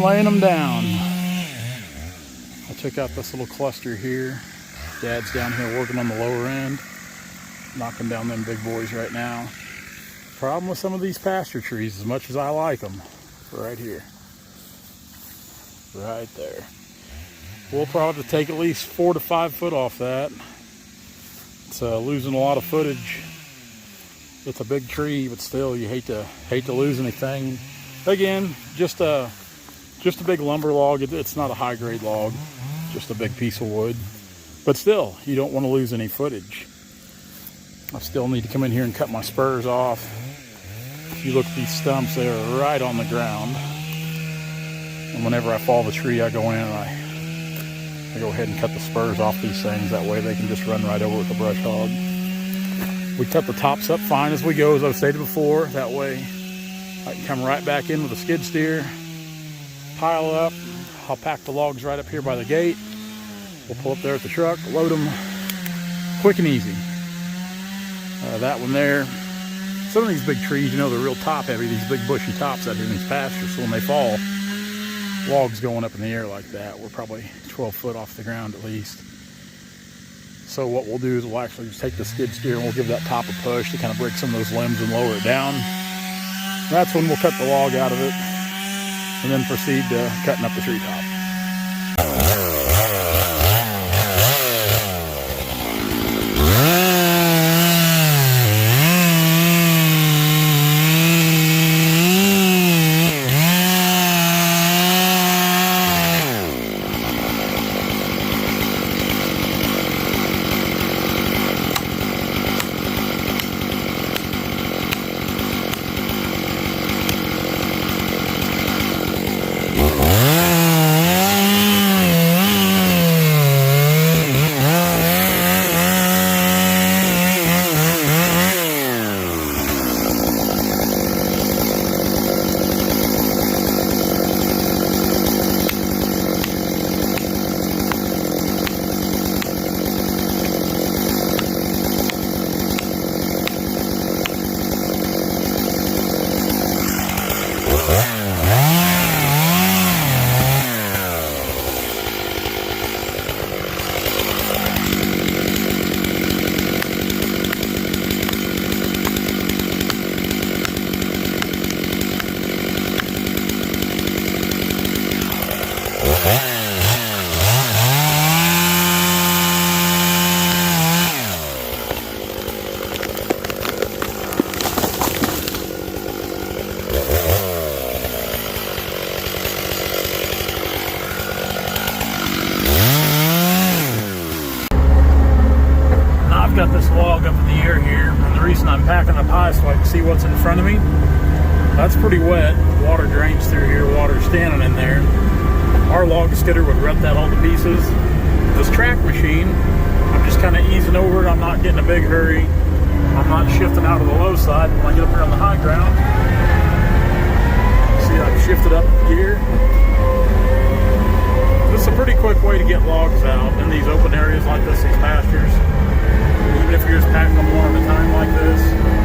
laying them down. I took out this little cluster here. Dad's down here working on the lower end, knocking down them big boys right now. Problem with some of these pasture trees, as much as I like them, right here, right there. We'll probably have to take at least 4 to 5 foot off that. It's losing a lot of footage. It's a big tree, but still, you hate to lose anything. Again, just a big lumber log. It's not a high grade log, just a big piece of wood. But still, you don't want to lose any footage. I still need to come in here and cut my spurs off. If you look at these stumps, they are right on the ground. And whenever I fall the tree, I go in and I go ahead and cut the spurs off these things. That way they can just run right over with the brush hog. We cut the tops up fine as we go, as I've stated before. That way I can come right back in with a skid steer, pile up. I'll pack the logs right up here by the gate. We'll pull up there at the truck, load them quick and easy. That one there. Some of these big trees, you know, they're real top heavy, these big bushy tops out here in these pastures. So when they fall, logs going up in the air like that, we're probably 12 foot off the ground at least. So what we'll do is we'll actually just take the skid steer and we'll give that top a push to kind of break some of those limbs and lower it down. That's when we'll cut the log out of it and then proceed to cutting up the treetop. Got this log up in the air here, and the reason I'm packing up high so I can see what's in front of me. That's pretty wet. Water drains through here, water standing in there. Our log skidder would rip that all to pieces. This track machine, I'm just kind of easing over it. I'm not getting a big hurry. I'm not shifting out of the low side. When I get up here on the high ground, see, I've shifted up gear. This is a pretty quick way to get logs out in these open areas like this, these pastures. Even if you're just packing them one at a time like this.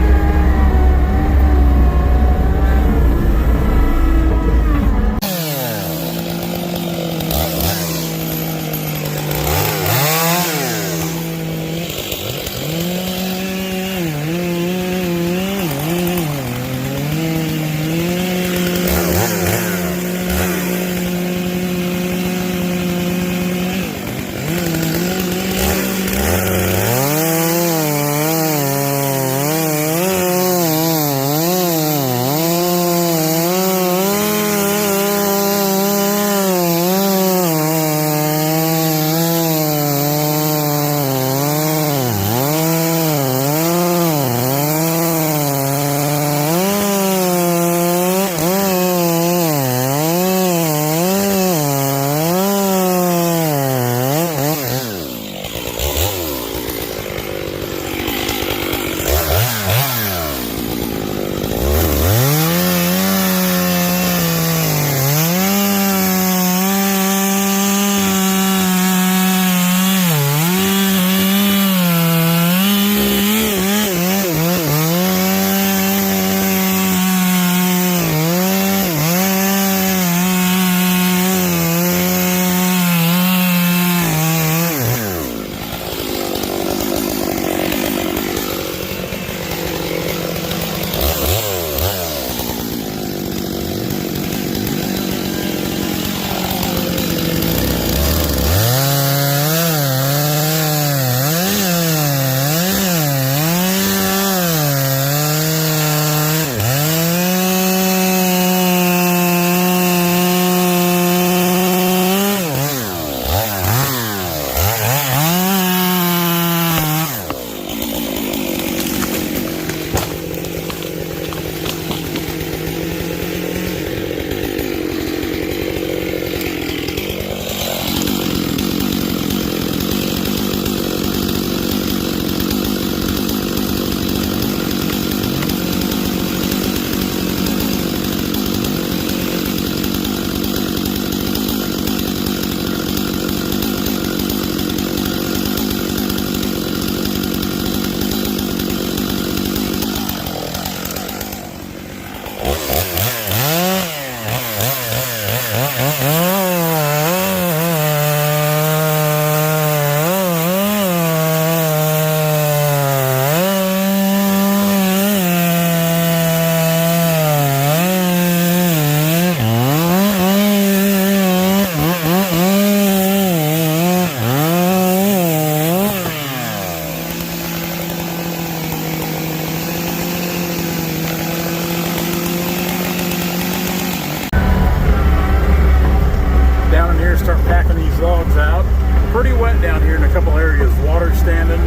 start packing these logs out. Pretty wet down here in a couple areas. Water standing.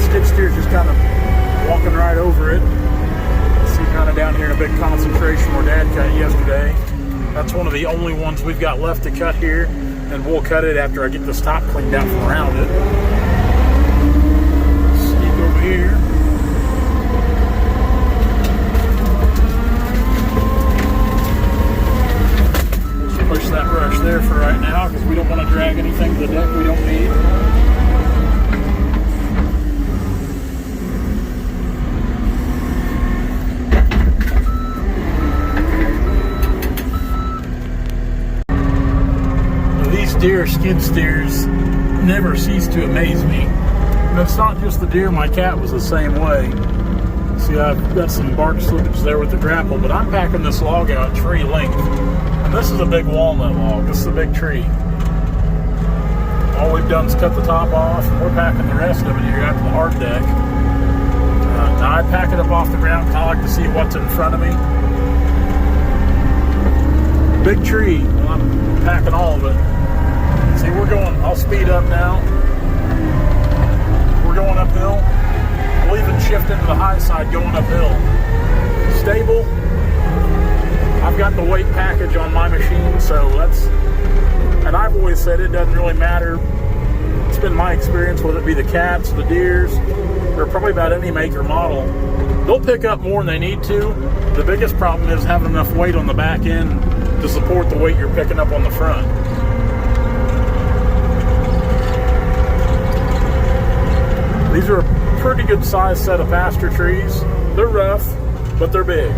Skid steer's just kind of walking right over it. See kind of down here in a big concentration where Dad cut yesterday. That's one of the only ones we've got left to cut here, and we'll cut it after I get this top cleaned out from around it. Sneak over here. Push that brush there for right now because we don't want to drag anything to the deck we don't need. Now, these deer skid steers never cease to amaze me. And it's not just the deer, my cat was the same way. See, I've got some bark slippage there with the grapple, but I'm packing this log out tree length. And this is a big walnut log. This is a big tree. All we've done is cut the top off, and we're packing the rest of it here after the hard deck. Now I pack it up off the ground because I like to see what's in front of me. Big tree. Well, I'm packing all of it. See, we're going, I'll speed up now. We're going uphill. We'll even shift into the high side going uphill. Stable. I've got the weight package on my machine, so that's, and I've always said it doesn't really matter. It's been my experience, whether it be the cats, the deers, or probably about any make or model. They'll pick up more than they need to. The biggest problem is having enough weight on the back end to support the weight you're picking up on the front. These are a pretty good sized set of pasture trees. They're rough, but they're big.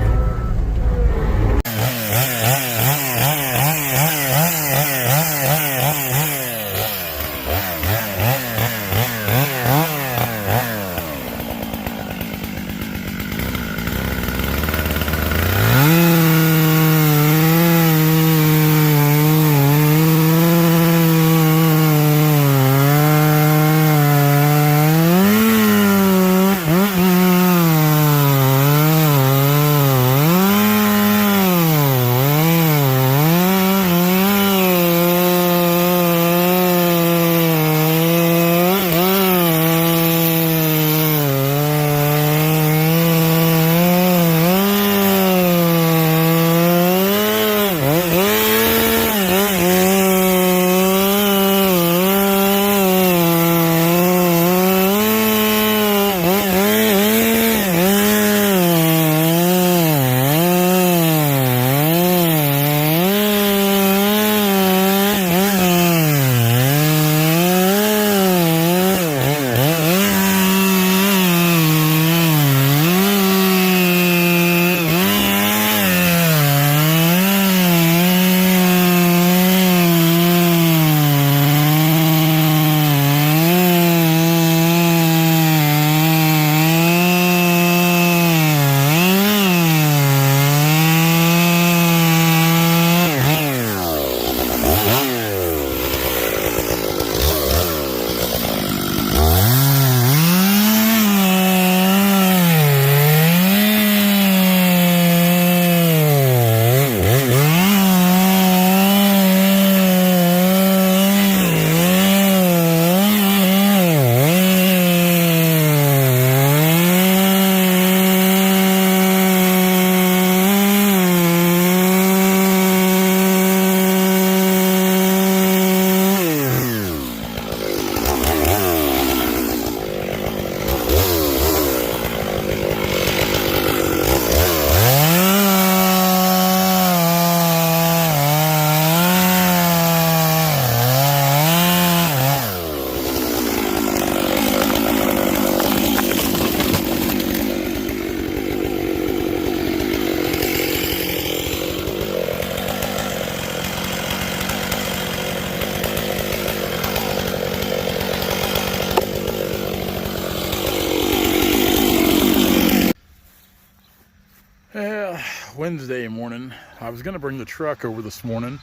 Wednesday morning. I was going to bring the truck over this morning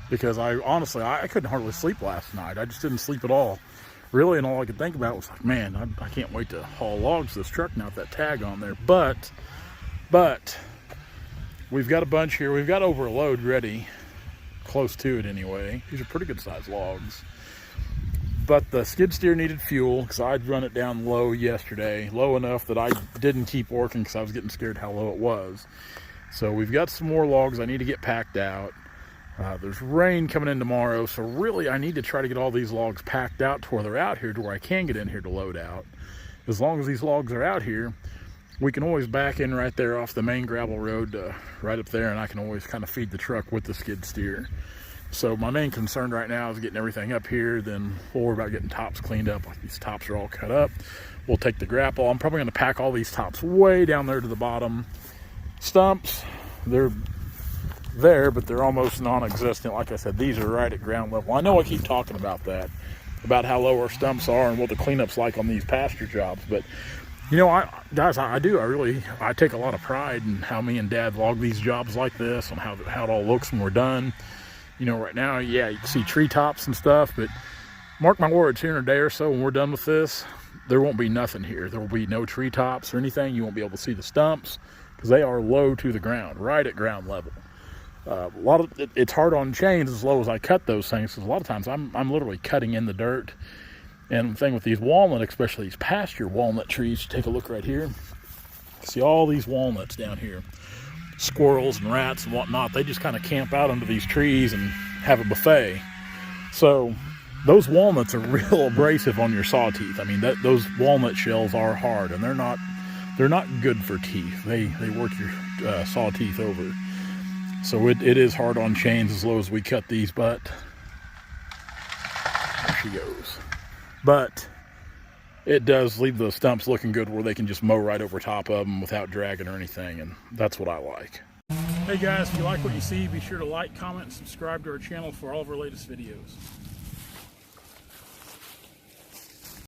because I couldn't hardly sleep last night. I just didn't sleep at all. Really, and all I could think about was like, man, I can't wait to haul logs to this truck now with that tag on there. But we've got a bunch here. We've got over a load ready. close to it anyway. These are pretty good sized logs. But the skid steer needed fuel because I'd run it down low yesterday, low enough that I didn't keep working because I was getting scared how low it was. So we've got some more logs I need to get packed out. There's rain coming in tomorrow, so really I need to try to get all these logs packed out to where they're out here, to where I can get in here to load out. As long as these logs are out here, we can always back in right there off the main gravel road right up there, and I can always kind of feed the truck with the skid steer. So my main concern right now is getting everything up here. Then we'll worry about getting tops cleaned up. Like these tops are all cut up. We'll take the grapple. I'm probably going to pack all these tops way down there to the bottom. Stumps, they're there, but they're almost non-existent. Like I said, these are right at ground level. I know I keep talking about that, about how low our stumps are and what the cleanup's like on these pasture jobs, but you know, I take a lot of pride in how me and Dad log these jobs like this, and how it all looks when we're done. You know, right now, yeah, you can see treetops and stuff, but mark my words, here in a day or so when we're done with this, there won't be nothing here. There will be no treetops or anything. You won't be able to see the stumps because they are low to the ground, right at ground level. It's hard on chains as low as I cut those things, because a lot of times I'm literally cutting in the dirt. And the thing with these walnut, especially these pasture walnut trees, take a look right here. See all these walnuts down here. Squirrels and rats and whatnot, they just kind of camp out under these trees and have a buffet. So those walnuts are real abrasive on your saw teeth. I mean, those walnut shells are hard, and they're not good for teeth. They work your saw teeth over. So it is hard on chains as low as we cut these, but there she goes. But it does leave the stumps looking good where they can just mow right over top of them without dragging or anything, and that's what I like. Hey guys, if you like what you see, be sure to like, comment, and subscribe to our channel for all of our latest videos.